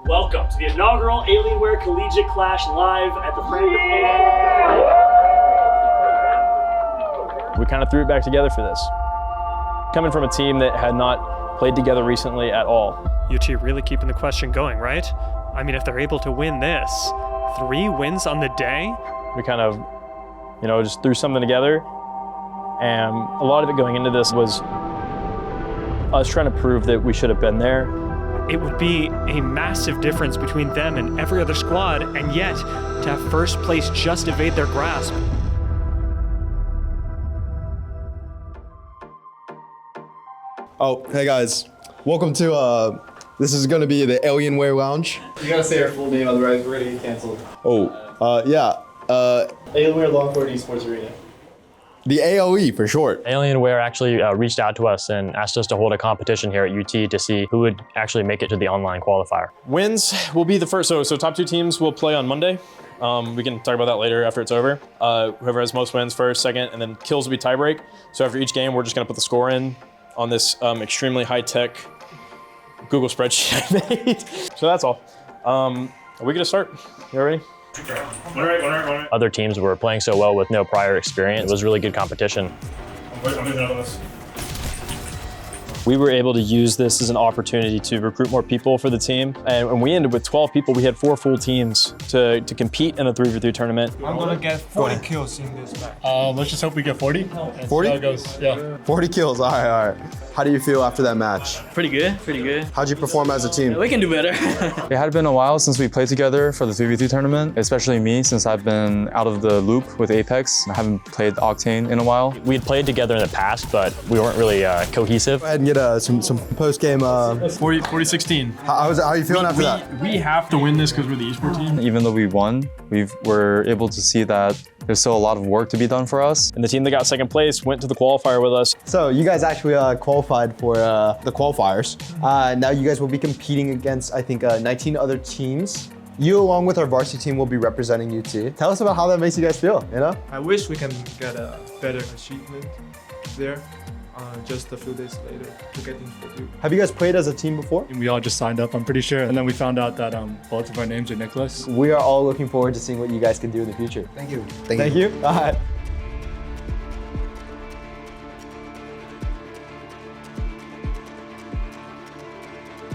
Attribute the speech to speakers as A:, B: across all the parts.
A: Welcome to the inaugural Alienware Collegiate Clash live at the Friends of
B: We kind of threw it back together for this. Coming from a team that had not played together recently at all.
C: UT really keeping the question going, right? I mean, if they're able to win this, 3 wins on the day?
B: We kind of, just threw something together. And a lot of it going into this was us trying to prove that we should have been there.
C: It would be a massive difference between them and every other squad, and yet to have first place just evade their grasp.
D: Oh, hey guys. Welcome to, this is gonna be the Alienware Lounge.
E: You gotta say our full name, otherwise we're gonna get canceled.
D: Alienware Longboard Esports Arena. The AOE for short.
F: Alienware actually reached out to us and asked us to hold a competition here at UT to see who would actually make it to the online qualifier.
B: Wins will be the first, so top 2 teams will play on Monday. We can talk about that later after it's over. Whoever has most wins first, second, and then kills will be tiebreak. So after each game, we're just gonna put the score in on this extremely high-tech Google spreadsheet I made. So that's all. Are we gonna start? You ready?
A: One right.
F: Other teams were playing so well with no prior experience. It was really good competition.
A: I'm moving up on this.
B: We were able to use this as an opportunity to recruit more people for the team. And when we ended with 12 people, we had 4 full teams to compete in a 3v3 tournament.
G: I'm gonna get 40 kills in this match.
H: Let's just hope we get 40.
D: 40?
H: How it goes, yeah.
D: 40 kills, all right. How do you feel after that match?
I: Pretty good.
D: How'd you perform as a team?
I: We can do better.
J: It had been a while since we played together for the 3v3 tournament, especially me, since I've been out of the loop with Apex. I haven't played Octane in a while.
F: We had played together in the past, but we weren't really cohesive.
D: Go ahead and get some post-game.
H: 40-16.
D: How are you feeling after that?
H: We have to win this because we're the esports team.
J: Even though we won, we were able to see that there's still a lot of work to be done for us.
B: And the team that got second place went to the qualifier with us.
D: So you guys actually qualified for the qualifiers. Now you guys will be competing against, I think, 19 other teams. You, along with our varsity team, will be representing UT. Tell us about how that makes you guys feel,
G: I wish we can get a better achievement there. Just a few days later to get into the group.
D: Have you guys played as a team before?
H: We all just signed up, I'm pretty sure. And then we found out that both of our names are Nicholas.
D: We are all looking forward to seeing what you guys can do in the future.
E: Thank you.
D: Thank you. All right.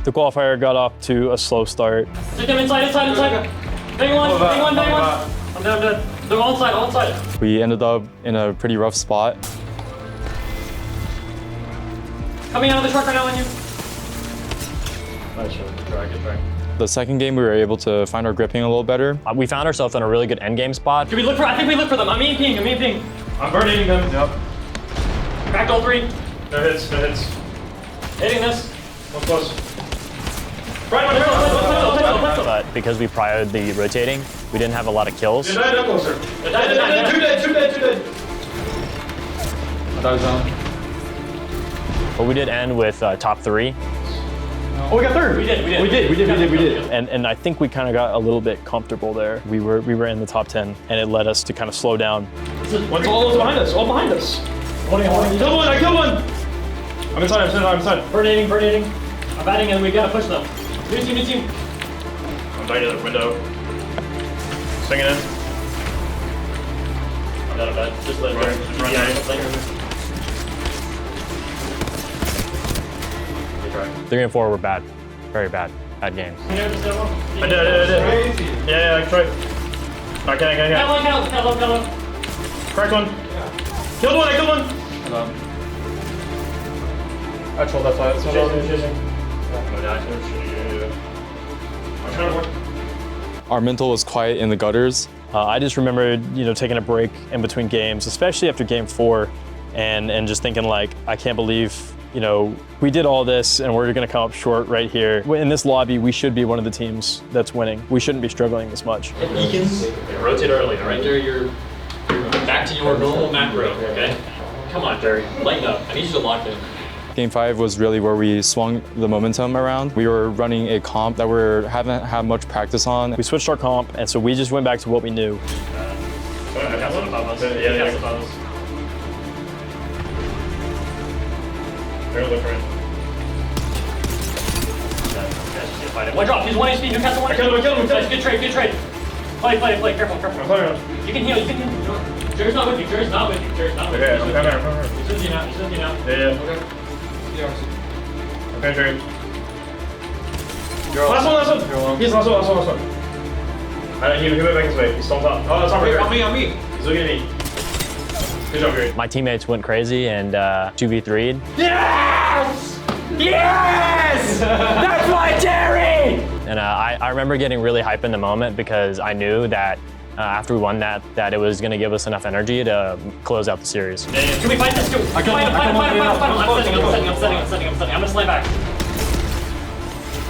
B: The qualifier got off to a slow start.
A: Take them inside. Bang one. I'm dead. They're all inside.
J: We ended up in a pretty rough spot.
A: Coming out of the truck right now on you.
F: Nice shot. Good try.
J: The second game, we were able to find our gripping a little better.
F: We found ourselves in a really good endgame spot.
A: I think we look for them. I'm EMPing. I'm burning them. Yep. Cracked all 3. No hits. Hitting this. One close. Right.
F: But because we priored the rotating, we didn't have a lot of kills.
A: They're dead, closer. They're dead. Two dead.
F: But we did end with top 3.
A: Oh, we got 3rd. We did.
B: And I think we kind of got a little bit comfortable there. We were in the top 10, and it led us to kind of slow down.
A: What's all behind us? I killed one. I'm inside. Burnating. I'm batting and we gotta push them. New team. I'm back to the window. Swinging in. I'm dead. Just let it run. Good try.
F: 3 and 4 were bad. Very bad. Bad games.
A: I did. Yeah, I tried. I can't. Kill one. Cracked one. Killed one.
H: I trolled that side.
J: Our mental was quiet in the gutters.
B: I just remember, taking a break in between games, especially after game 4, and just thinking like, I can't believe, we did all this and we're gonna come up short right here. In this lobby, we should be one of the teams that's winning. We shouldn't be struggling this much.
A: Beacons. Rotate early, right there. You're back to your normal macro, okay? Come on, Jerry. Lighten up. I need you to lock in.
J: Game 5 was really where we swung the momentum around. We were running a comp that we haven't had much practice on.
B: We switched our comp, and so we just went back to what we knew.
A: They're different.
C: fight it. One drop. He's 1 HP. Newcastle 1 HP.
A: Kill him.
C: Nice, good trade. Play. Careful. You can heal. Jerry's not with you.
A: Okay, I'm coming.
C: He's with you now.
A: Yeah.
G: Yeah.
A: Okay, Jerry. Last one. He's last one. He went back his way. He's still top. Oh, that's not right.
E: On me.
A: He's looking at me. Good job, Jerry.
F: My teammates went crazy and 2v3'd.
C: Yes! That's my Jerry!
F: And I remember getting really hype in the moment because I knew that after we won that it was going to give us enough energy to close out the series.
C: Can we fight this? Fight him. I'm setting. I'm gonna slide back.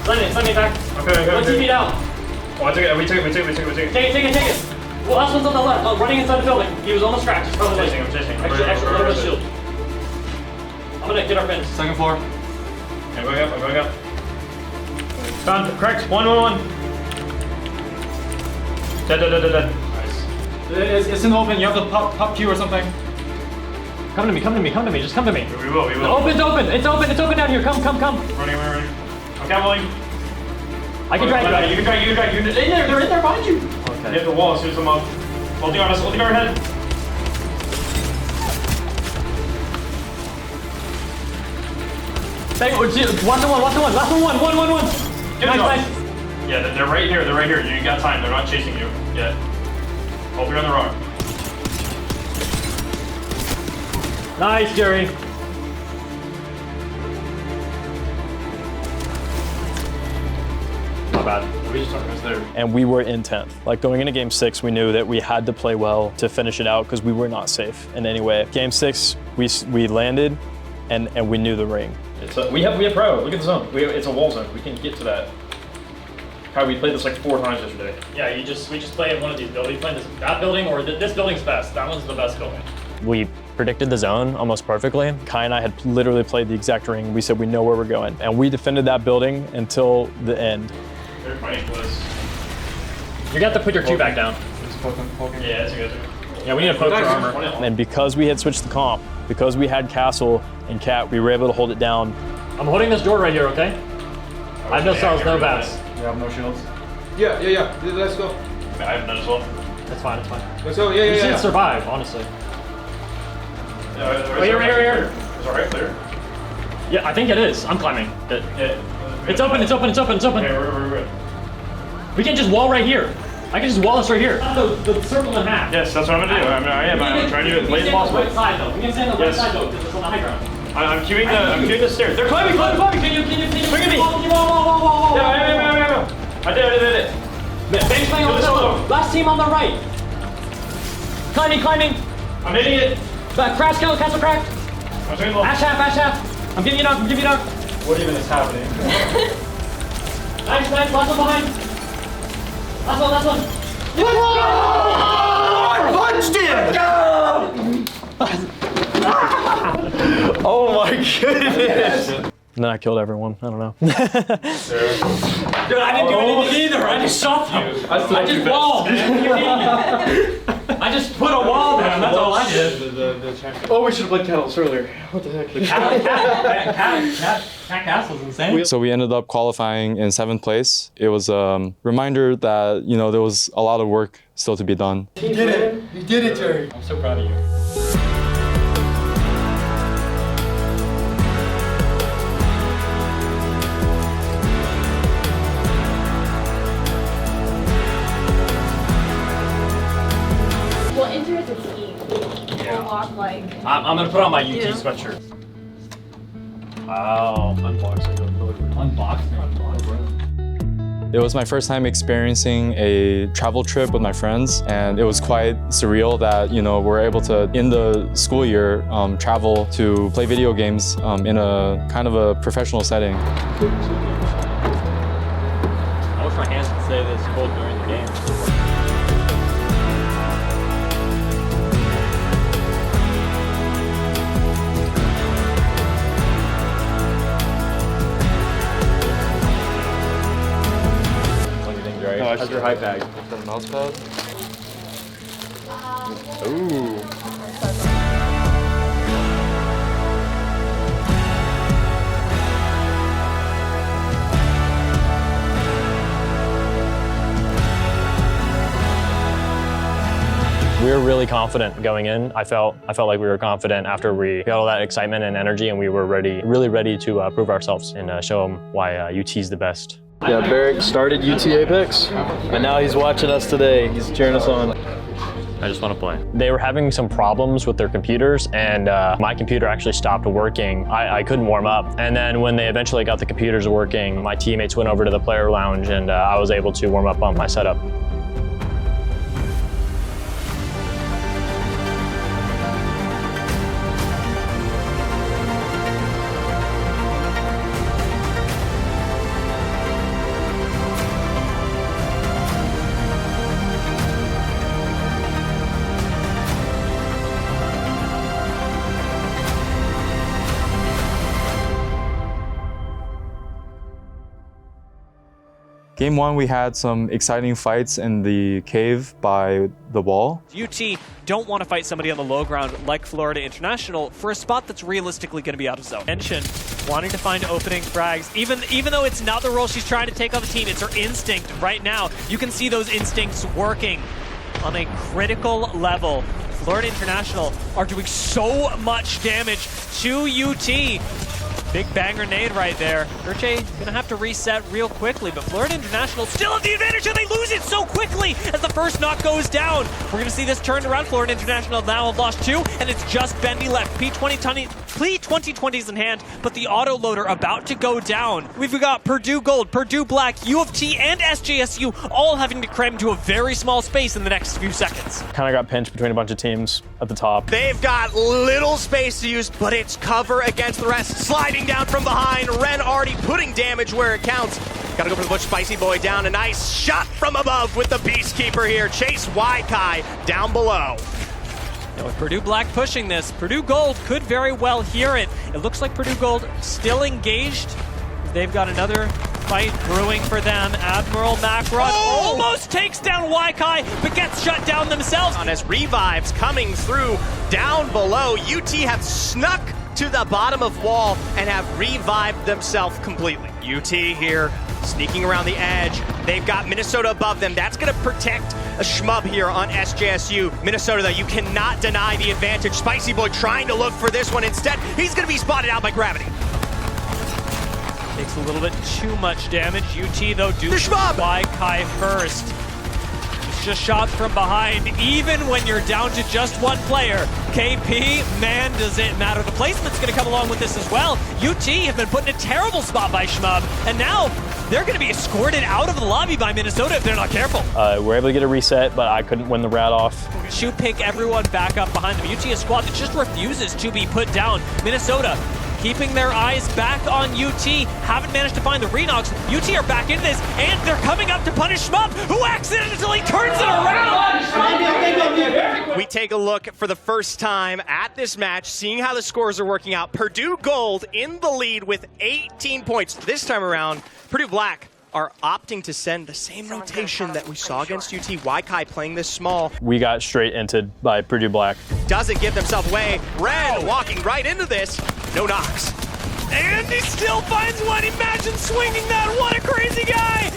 C: Slide me back.
A: Okay.
C: One TV down.
A: Oh, we take it.
C: Take it. Well, last one's on the left. Running inside the building. He was almost cracked.
A: I'm chasing.
C: Extra little bit of shield. I'm gonna get our pins.
E: Second floor.
A: I'm going up. Done. Correct. 1. Dead. Nice.
E: It's in the open. You have to pop Q or something.
C: Come to me. Just come to me.
A: We will.
C: It's open. It's open down here. Come.
A: Running. I'm cavalling.
C: I can drag you.
A: You can drag. You're in there. They're in there behind you.
C: Okay.
A: You have the wall as soon as I'm up. Holding our head.
C: Bang, 1-1. Last one. Nice.
A: Yeah, they're right here. You got time. They're not chasing you yet. Hope you're on the rock.
C: Nice, Jerry.
A: Not bad. We just talked there.
B: And we were in 10th. Like going into game 6, we knew that we had to play well to finish it out because we were not safe in any way. Game 6, we landed and we knew the ring.
A: We have pro. Look at the zone. It's a wall zone. We can get to that. How we played this like 4 times yesterday.
C: Yeah, we just play in one of these buildings. We play that building or this building's best. That one's the best building.
F: We predicted the zone almost perfectly.
B: Kai and I had literally played the exact ring. We said we know where we're going. And we defended that building until the end.
A: They're fighting for us.
C: You got to put your Q back down.
G: It's poking.
A: Yeah, that's good.
C: Yeah, we need to poke your armor.
B: And because we had switched the comp, because we had Castle and Cat, we were able to hold it down.
C: I'm holding this door right here, okay? I have no cells, no bats.
E: You have no shields.
G: Yeah. Let's go.
A: I have none as well.
C: That's fine.
G: Let's go. Yeah.
C: We should survive, honestly.
A: Yeah,
C: Right here.
A: Is it right clear?
C: Yeah, I think it is. I'm climbing.
A: Yeah.
C: It's open.
A: Okay, we're good.
C: We can just wall right here. I can just wall us right here. The circle in half.
A: Yes, that's what I'm gonna do. I'm trying to do it as late as possible.
C: We can stand on the right side though. We can stand on the right side though, because it's on the high ground.
A: I'm queuing the stairs. They're climbing.
C: Can you
A: Look at me.
C: Wall.
A: Yeah. I did it.
C: Bench playing on the solo. Last team on the right. Climbing.
A: I'm hitting it.
C: Crash kill, castle crack.
A: I'm doing low.
C: Ash half. I'm giving you knock.
A: What even is happening?
C: Nice. Last one behind. Last one.
B: Oh my goodness! And then I killed everyone. I don't know.
C: Dude, I didn't do anything either. I just shot you. I just walled. I just put a wall down. That's all I did.
G: Oh, we should have played Kettles earlier. What the heck?
C: Cat Castle's insane.
J: So we ended up qualifying in 7th place. It was a reminder that, there was a lot of work still to be done.
G: You did it, Jerry.
C: I'm so proud of you.
I: Well, enter as a team. We'll walk like.
C: I'm gonna put on my UT sweatshirt. Wow, unboxing.
J: It was my first time experiencing a travel trip with my friends, and it was quite surreal that, we're able to, in the school year, travel to play video games in a kind of a professional setting.
C: I wish my hands could stay this cold during the game.
J: How's your high bag? The mouse pad? Ooh.
F: We were really confident going in. I felt like we were confident after we got all that excitement and energy, and we were really ready to prove ourselves and show them why UT's the best.
B: Yeah, Barrick started UT Apex, and now he's watching us today. He's cheering us on.
F: I just want to play. They were having some problems with their computers, and my computer actually stopped working. I couldn't warm up. And then when they eventually got the computers working, my teammates went over to the player lounge, and I was able to warm up on my setup.
J: Game 1, we had some exciting fights in the cave by the wall.
K: UT don't want to fight somebody on the low ground like Florida International for a spot that's realistically going to be out of zone. Mention wanting to find opening frags, even though it's not the role she's trying to take on the team, it's her instinct right now. You can see those instincts working on a critical level. Florida International are doing so much damage to UT. Big bang grenade right there. Urche gonna have to reset real quickly, but Florida International still have the advantage, and they lose it so quickly as the first knock goes down. We're gonna see this turned around. Florida International now have lost 2, and it's just Bendy left. P2020's in hand, but the auto loader about to go down. We've got Purdue Gold, Purdue Black, U of T, and SJSU all having to cram into a very small space in the next few seconds.
B: Kind of got pinched between a bunch of teams at the top.
L: They've got little space to use, but it's cover against the rest. Sliding down from behind, Ren already putting damage where it counts. Gotta go for the Butch Spicy Boy down. A nice shot from above with the Beastkeeper here. Chase Waikai down below.
K: Now with Purdue Black pushing this, Purdue Gold could very well hear it. It looks like Purdue Gold still engaged. They've got another fight brewing for them. Admiral Macron almost takes down Waikai, but gets shut down themselves.
L: As revives coming through down below, UT have snuck to the bottom of wall and have revived themselves completely. UT here sneaking around the edge. They've got Minnesota above them. That's going to protect a shmub here on SJSU. Minnesota, though, you cannot deny the advantage. Spicy Boy trying to look for this one instead. He's going to be spotted out by Gravity.
K: Takes a little bit too much damage. UT, though, do Waikai first. It's just shots from behind, even when you're down to just one player. KP, man, does it matter. The placement's going to come along with this as well. UT have been put in a terrible spot by Shmub, and now they're going to be escorted out of the lobby by Minnesota if they're not careful.
B: We're able to get a reset, but I couldn't win the rat off.
K: Shoot pick everyone back up behind them. UT a squad that just refuses to be put down. Minnesota keeping their eyes back on UT, haven't managed to find the Renox. UT are back into this, and they're coming up to punish Shmub, who accidentally turns it around!
L: We take a look for the first time at this match, seeing how the scores are working out. Purdue Gold in the lead with 18 points. This time around, Purdue Black are opting to send the same rotation that we saw against UT. Waikai playing this small.
B: We got straight entered by Purdue Black.
L: Doesn't give themselves away. Ren walking right into this. No knocks.
K: And he still finds one. Imagine swinging that. What a crazy guy.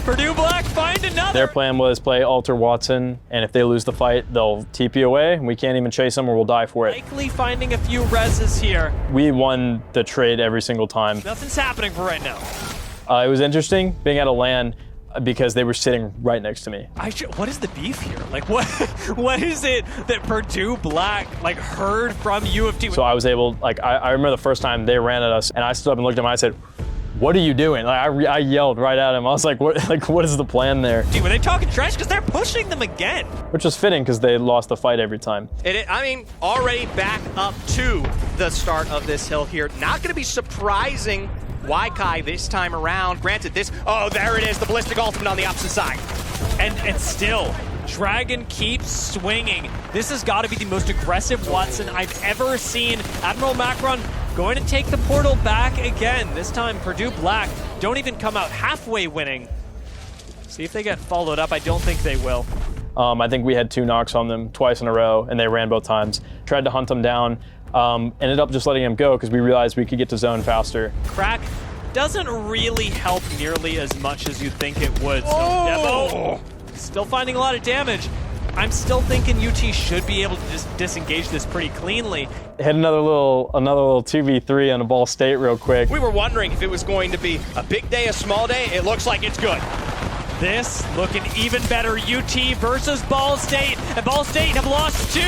K: Purdue Black find another.
B: Their plan was play Alter Watson, and if they lose the fight, they'll TP away, and we can't even chase them or we'll die for it.
K: Likely finding a few reses here.
B: We won the trade every single time.
K: Nothing's happening for right now.
B: It was interesting being at a LAN because they were sitting right next to me.
K: What is the beef here? Like, what is it that Purdue Black heard from U of T?
B: So I was able, I remember the first time they ran at us, and I stood up and looked at him. I said, "What are you doing?" I yelled right at him. I was like, "What is the plan there?"
K: Dude, were they talking trash? Because they're pushing them again.
B: Which was fitting because they lost the fight every time.
L: Already back up to the start of this hill here. Not going to be surprising. Waikai this time around. Granted, there it is, the Ballistic Ultimate on the opposite side.
K: And still, Dragon keeps swinging. This has got to be the most aggressive Watson I've ever seen. Admiral Macron going to take the portal back again. This time, Purdue Black don't even come out halfway winning. See if they get followed up. I don't think they will.
B: I think we had 2 knocks on them twice in a row, and they ran both times. Tried to hunt them down. Ended up just letting him go because we realized we could get to zone faster.
K: Crack doesn't really help nearly as much as you'd think it would. So Devo still finding a lot of damage. I'm still thinking UT should be able to just disengage this pretty cleanly.
B: Hit another little 2v3 on a Ball State real quick.
L: We were wondering if it was going to be a big day, a small day. It looks like it's good.
K: This looking even better. UT versus Ball State, and Ball State have lost 2.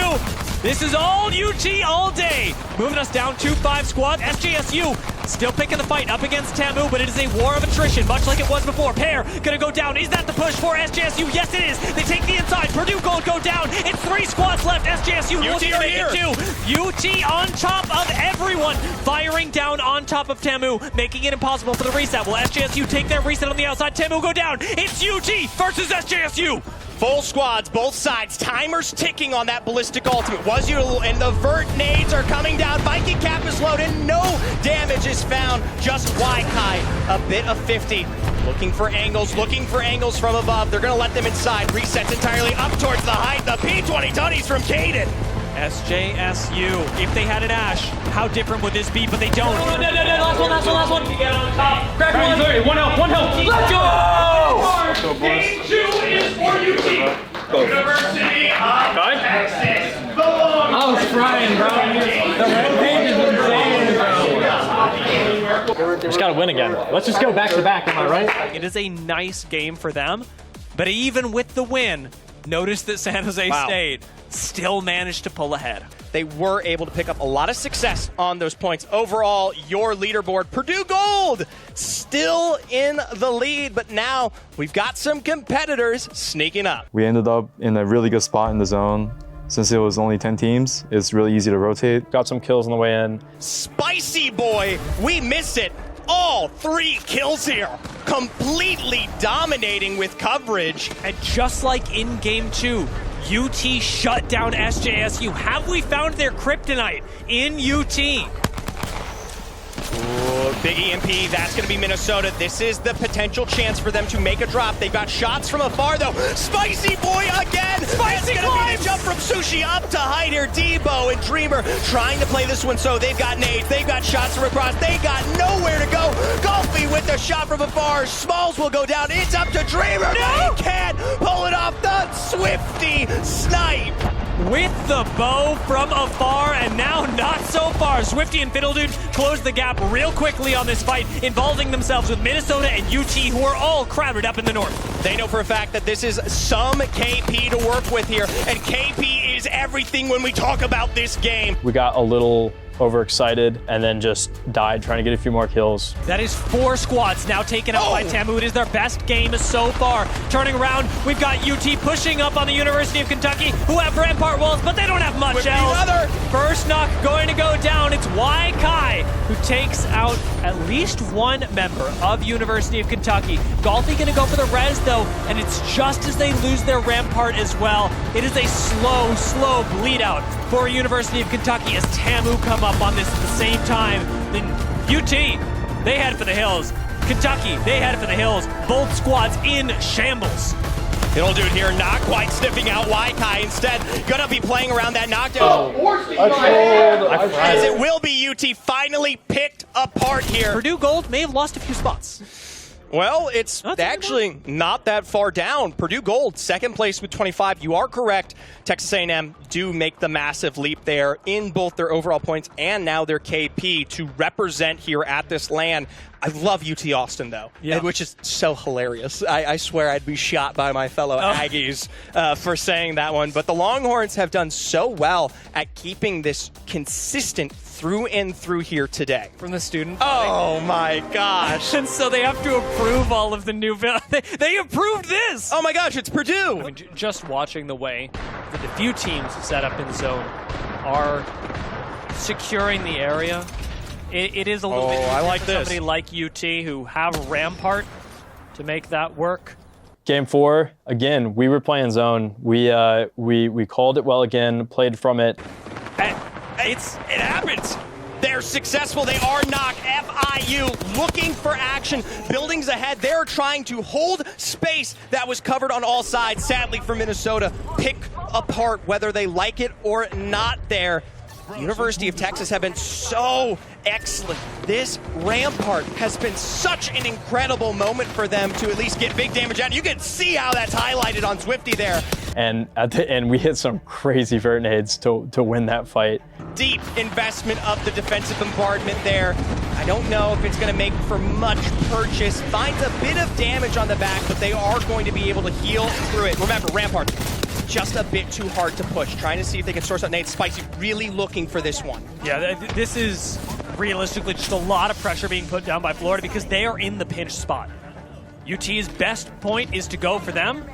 K: This is all UT all day. Moving us down 2-5 squad. SJSU still picking the fight up against Tamu, but it is a war of attrition, much like it was before. Pear gonna go down. Is that the push for SJSU? Yes, it is. They take the inside. Purdue Gold go down. It's 3 squads left. SJSU looking to make it 2. UT on top of everyone, firing down on top of Tamu, making it impossible for the reset. Will SJSU take their reset on the outside? Tamu go down. It's UT versus SJSU.
L: Full squads, both sides. Timers ticking on that ballistic ultimate. Was you, and the vert nades are coming down. Viking cap is loaded. No damage is found. Just Waikai, a bit of 50. Looking for angles from above. They're going to let them inside. Resets entirely up towards the height. The P2020s from Caden.
K: SJSU, if they had an Ash, how different would this be? But they don't.
C: No, last one. Get on top.
A: Crack one health.
C: Let's go!
L: Game 2 is for UT. University of Texas.
C: I was crying, bro. The rampage is insane,
F: Just gotta win again. Let's just go back to back, am I right?
K: It is a nice game for them, but even with the win, notice that San Jose State still managed to pull ahead.
L: They were able to pick up a lot of success on those points. Overall, your leaderboard, Purdue Gold, still in the lead, but now we've got some competitors sneaking up.
J: We ended up in a really good spot in the zone. Since it was only 10 teams, it's really easy to rotate.
B: Got some kills on the way in.
L: Spicy boy, we miss it. All 3 kills here. Completely dominating with coverage.
K: And just like in game 2, UT shut down SJSU. Have we found their kryptonite in UT?
L: Ooh, big EMP, that's going to be Minnesota. This is the potential chance for them to make a drop. They've got shots from afar, though. Spicy boy again!
K: Spicy
L: That's going to be a jump from Sushi up to height here. Debo and Dreamer trying to play this one, so they've got nades, they've got shots from across, they got nowhere to go. Golfy with the shot from afar. Smalls will go down. It's up to Dreamer. No! He can't pull it off. The Swifty snipe.
K: With the bow from afar, and now not so far. Swifty and Fiddledude close the gap real quickly on this fight, involving themselves with Minnesota and UT, who are all crowded up in the north.
L: They know for a fact that this is some KP to work with here, and KP is everything when we talk about this game.
B: We got a little overexcited and then just died trying to get a few more kills.
K: That is 4 squads now taken out by Tamu. It is their best game so far. Turning around, we've got UT pushing up on the University of Kentucky, who have rampart walls, but they don't have much else. First knock going to go down. It's Waikai, who takes out at least 1 member of University of Kentucky. Golfy gonna go for the res though, and it's just as they lose their rampart as well. It is a slow bleed out for University of Kentucky as Tamu come up on this at the same time. Then UT, they head for the hills. Kentucky, they head for the hills. Both squads in shambles.
L: It'll do it here, not quite sniffing out Waikai. Instead, gonna be playing around that knockdown. As it will be UT finally picked apart here.
K: Purdue Gold may have lost a few spots.
L: Well, it's actually not that far down. Purdue Gold, 2nd place with 25. You are correct. Texas A&M do make the massive leap there in both their overall points and now their KP to represent here at this LAN. I love UT Austin, though, which is so hilarious. I swear I'd be shot by my fellow Aggies for saying that one. But the Longhorns have done so well at keeping this consistent through and through here today.
K: From the student
L: Oh my gosh.
K: And so they have to approve all of the new they approved this!
L: Oh my gosh, it's Purdue!
K: I mean, just watching the way that the few teams set up in zone are securing the area, it is a little bit
L: I like
K: for
L: this.
K: somebody like UT who have Rampart to make that work.
B: Game 4, again, we were playing zone. We called it well again, played from it.
L: It happens. They're successful. They are knocked. FIU looking for action. Buildings ahead. They're trying to hold space that was covered on all sides. Sadly for Minnesota, pick apart whether they like it or not there. University of Texas have been so excellent. This rampart has been such an incredible moment for them to at least get big damage out. You can see how that's highlighted on Swifty there.
B: And at the end, we hit some crazy vert nades to win that fight.
L: Deep investment of the defensive bombardment there. I don't know if it's going to make for much purchase. Finds a bit of damage on the back, but they are going to be able to heal through it. Remember, Rampart, just a bit too hard to push. Trying to see if they can source out nades. Spicy really looking for this one.
K: Yeah, this is realistically just a lot of pressure being put down by Florida because they are in the pinch spot. UT's best point is to go for them,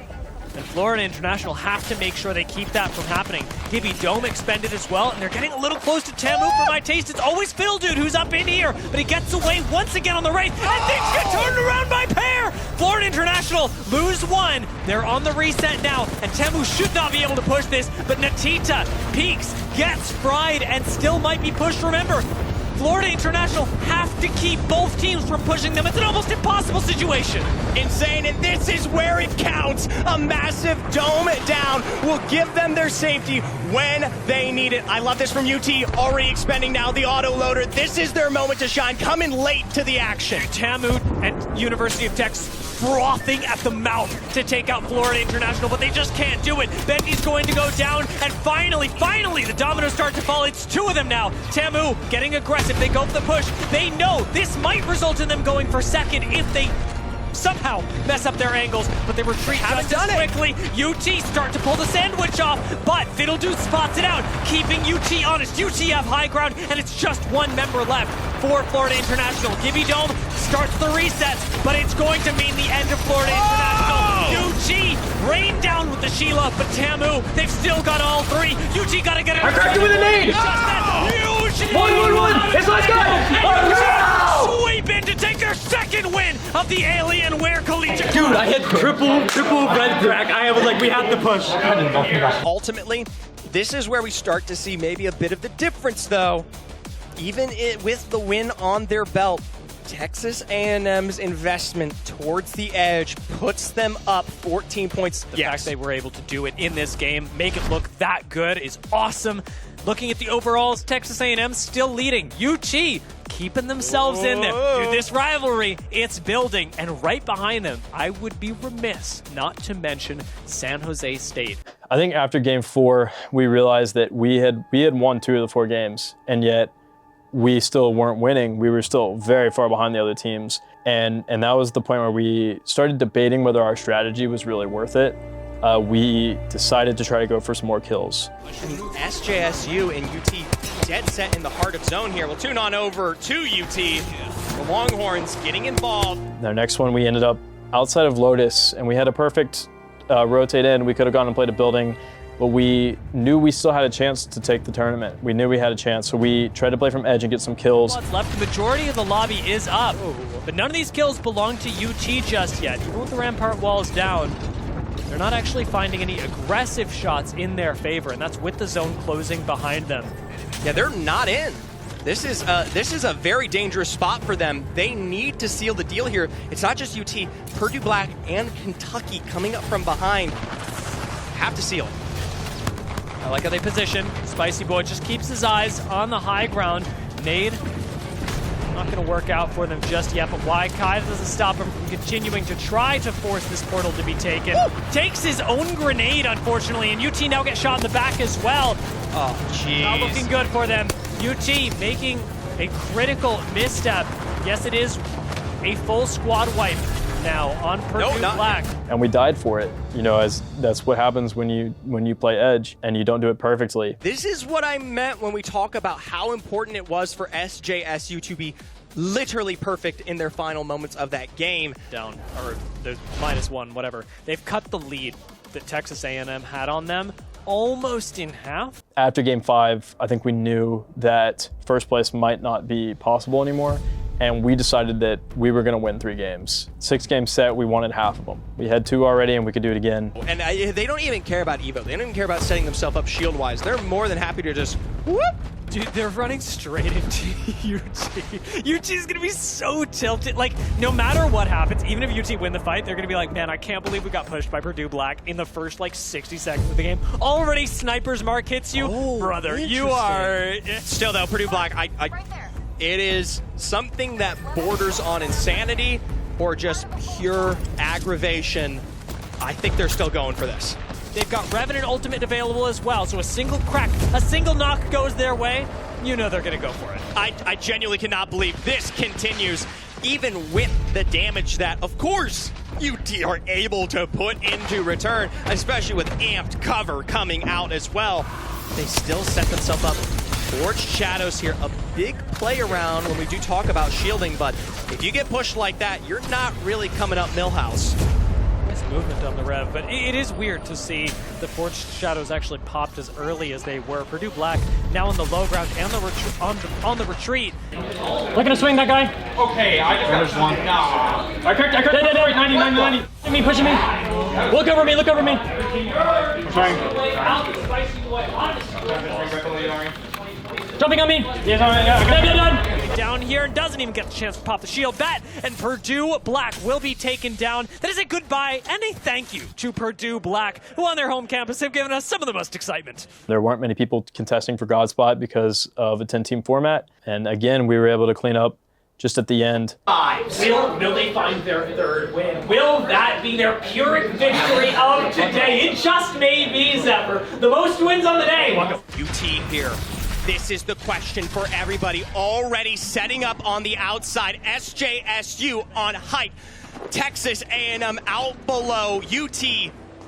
K: and Florida International have to make sure they keep that from happening. Gibby Dome expended as well, and they're getting a little close to Tamu for my taste. It's always Phil Dude who's up in here, but he gets away once again on the right, and things get turned around by Pair! Florida International lose one. They're on the reset now, and Tamu should not be able to push this, but Natita peeks, gets fried, and still might be pushed. Remember, Florida International have to keep both teams from pushing them. It's an almost impossible situation.
L: Insane, and this is where it counts. A massive dome down will give them their safety when they need it. I love this from UT, already expending now the auto-loader. This is their moment to shine, coming late to the action.
K: Tamu and University of Texas frothing at the mouth to take out Florida International, but they just can't do it. Bendy's going to go down, and finally, the dominoes start to fall. It's two of them now. Tamu getting aggressive. They go for the push. They know this might result in them going for second if they somehow mess up their angles, but they retreat just as quickly. UT start to pull the sandwich off, but Fiddledude spots it out, keeping UT honest. UT have high ground, and it's just one member left for Florida International. Gibby Dome starts the resets, but it's going to mean the end of Florida International. UT rained down with the Sheila, but Tamu, they've still got all three. UT gotta get it.
A: I cracked it with a nade! One! It's let's go!
K: Sweep in to take their second win of the Alienware Collegiate.
C: Dude, I hit triple red crack. I was like, we have to push.
L: Ultimately, this is where we start to see maybe a bit of the difference, though. Even with the win on their belt, Texas A&M's investment towards the edge puts them up 14 points.
K: The fact they were able to do it in this game, make it look that good, is awesome. Looking at the overalls, Texas A&M still leading. UT keeping themselves in there. Dude, this rivalry, it's building. And right behind them, I would be remiss not to mention San Jose State.
B: I think after game 4, we realized that we had won 2 of the 4 games, and yet we still weren't winning. We were still very far behind the other teams. And that was the point where we started debating whether our strategy was really worth it. We decided to try to go for some more kills.
L: SJSU and UT dead set in the heart of zone here. We'll tune on over to UT. The Longhorns getting involved.
B: Our next one, we ended up outside of Lotus, and we had a perfect rotate in. We could have gone and played a building, but we knew we still had a chance to take the tournament. We knew we had a chance, so we tried to play from edge and get some kills.
K: What's left, the majority of the lobby is up, but none of these kills belong to UT just yet. Even with the Rampart walls down, they're not actually finding any aggressive shots in their favor, and that's with the zone closing behind them.
L: Yeah, they're not in. This is a very dangerous spot for them. They need to seal the deal here. It's not just UT, Purdue Black and Kentucky coming up from behind. Have to seal it.
K: I like how they position. Spicy Boy just keeps his eyes on the high ground. Nade, not going to work out for them just yet, but why? Kai doesn't stop him from continuing to try to force this portal to be taken. Woo! Takes his own grenade, unfortunately, and UT now gets shot in the back as well.
L: Oh, jeez.
K: Not looking good for them. UT making a critical misstep. Yes, it is a full squad wipe now on Purdue Black.
B: And we died for it, you know, as that's what happens when you play edge and you don't do it perfectly.
L: This is what I meant when we talk about how important it was for SJSU to be literally perfect in their final moments of that game.
K: Down, or the -1, whatever. They've cut the lead that Texas A&M had on them almost in half.
B: After game 5, I think we knew that first place might not be possible anymore. And we decided that we were going to win 3 games. 6-game set, we wanted half of them. We had 2 already, and we could do it again.
L: And they don't even care about Evo. They don't even care about setting themselves up shield-wise. They're more than happy to just whoop.
K: Dude, they're running straight into UT. UT is going to be so tilted. Like, no matter what happens, even if UT win the fight, they're going to be like, man, I can't believe we got pushed by Purdue Black in the first, 60 seconds of the game. Already Sniper's Mark hits you. Brother, you are...
L: Still, though, Purdue Black, right there. It is something that borders on insanity or just pure aggravation. I think they're still going for this.
K: They've got Revenant Ultimate available as well, so a single crack, a single knock goes their way, you know they're gonna go for it.
L: I genuinely cannot believe this continues, even with the damage that, of course, UT are able to put into return, especially with amped cover coming out as well. They still set themselves up. Forged Shadows here, a big play around when we do talk about shielding, but if you get pushed like that, you're not really coming up Millhouse.
K: Nice movement on the Rev, but it is weird to see the Forged Shadows actually popped as early as they were. Purdue Black now on the low ground and on the retreat.
C: Looking to swing that guy.
E: Okay, I just got one.
C: I cracked. 90. Pushing me. Look over me.
E: I'm trying.
C: Jumping on me. Done.
K: Down here and doesn't even get the chance to pop the shield. That and Purdue Black will be taken down. That is a goodbye and a thank you to Purdue Black, who on their home campus have given us some of the most excitement.
B: There weren't many people contesting for God Spot because of a 10-team format. And again, we were able to clean up just at the end.
C: Will they find their third win? Will that be their Pyrrhic victory of today? It just may be, Zephyr. The most wins on the day.
L: UT here. This is the question for everybody. Already setting up on the outside. SJSU on height. Texas A&M out below. UT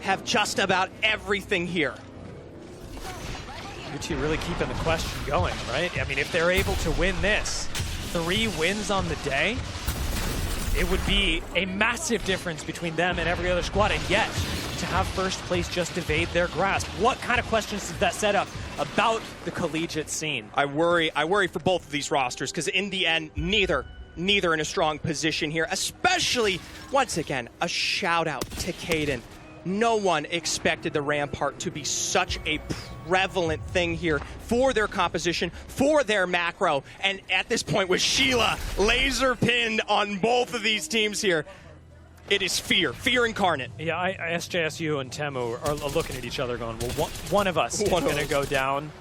L: have just about everything here.
K: UT really keeping the question going, right? I mean, if they're able to win this, 3 wins on the day, it would be a massive difference between them and every other squad, and yet to have first place just evade their grasp. What kind of questions does that set up about the collegiate scene?
L: I worry for both of these rosters, because in the end, neither in a strong position here, especially, once again, a shout out to Caden. No one expected the Rampart to be such a prevalent thing here for their composition, for their macro, and at this point with Sheila laser pinned on both of these teams here, it is fear incarnate.
K: Yeah, SJSU and Temu are looking at each other going, well, one of us is going to go down.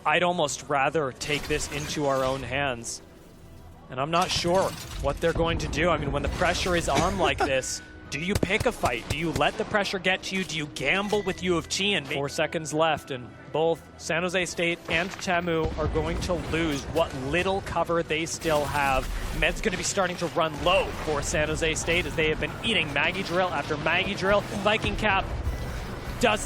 K: I'd almost rather take this into our own hands. And I'm not sure what they're going to do. I mean, when the pressure is on like this, do you pick a fight? Do you let the pressure get to you? Do you gamble with U of T? And 4 seconds left, and both San Jose State and Temu are going to lose what little cover they still have. Med's going to be starting to run low for San Jose State as they have been eating Maggie Drill after Maggie Drill. Viking Cap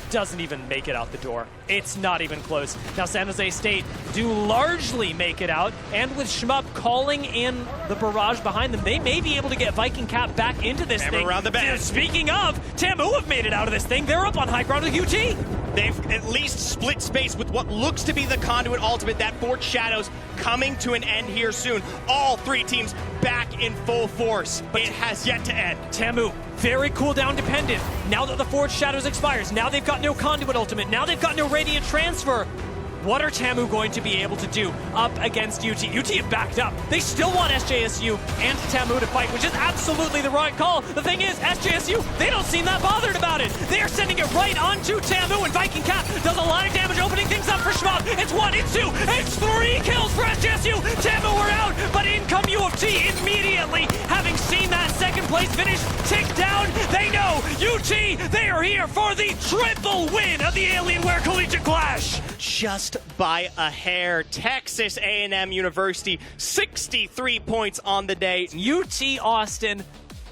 K: doesn't even make it out the door. It's not even close. Now San Jose State do largely make it out, and with Shmup calling in the barrage behind them, they may be able to get Viking Cap back into this thing.
L: Around the bend.
K: Speaking of, Tamu have made it out of this thing. They're up on high ground with UT.
L: They've at least split space with what looks to be the Conduit ultimate. That Forged Shadows coming to an end here soon. All 3 teams back in full force, but it has yet to end.
K: Tamu, very cooldown dependent. Now that the Forged Shadows expires, now they've got no Conduit ultimate, now they've got no Radiant Transfer. What are Tamu going to be able to do up against UT? UT have backed up. They still want SJSU and Tamu to fight, which is absolutely the right call. The thing is, SJSU, they don't seem that bothered about it. They are sending it right onto Tamu, and Viking Cap does a lot of damage, opening things up for Shmup. It's 1, it's 2, it's 3 kills for SJSU. Tamu are out, but in come U of T immediately. Having seen that second place finish tick down, they know UT, they are here for the triple win of the Alienware Collegiate Clash.
L: Just by a hair. Texas A&M University, 63 points on the day.
K: UT Austin,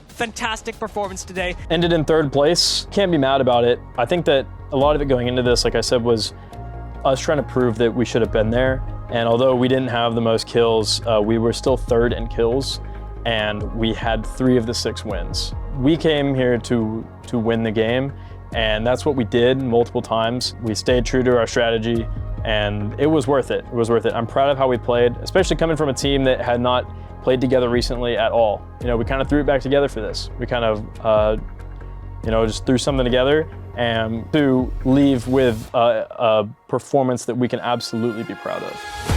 K: fantastic performance today.
B: Ended in 3rd place. Can't be mad about it. I think that a lot of it going into this, like I said, was us trying to prove that we should have been there. And although we didn't have the most kills, we were still 3rd in kills, and we had 3 of the 6 wins. We came here to win the game, and that's what we did multiple times. We stayed true to our strategy, and it was worth it. It was worth it. I'm proud of how we played, especially coming from a team that had not played together recently at all. You know, we kind of threw it back together for this. We kind of, just threw something together, and to leave with a performance that we can absolutely be proud of.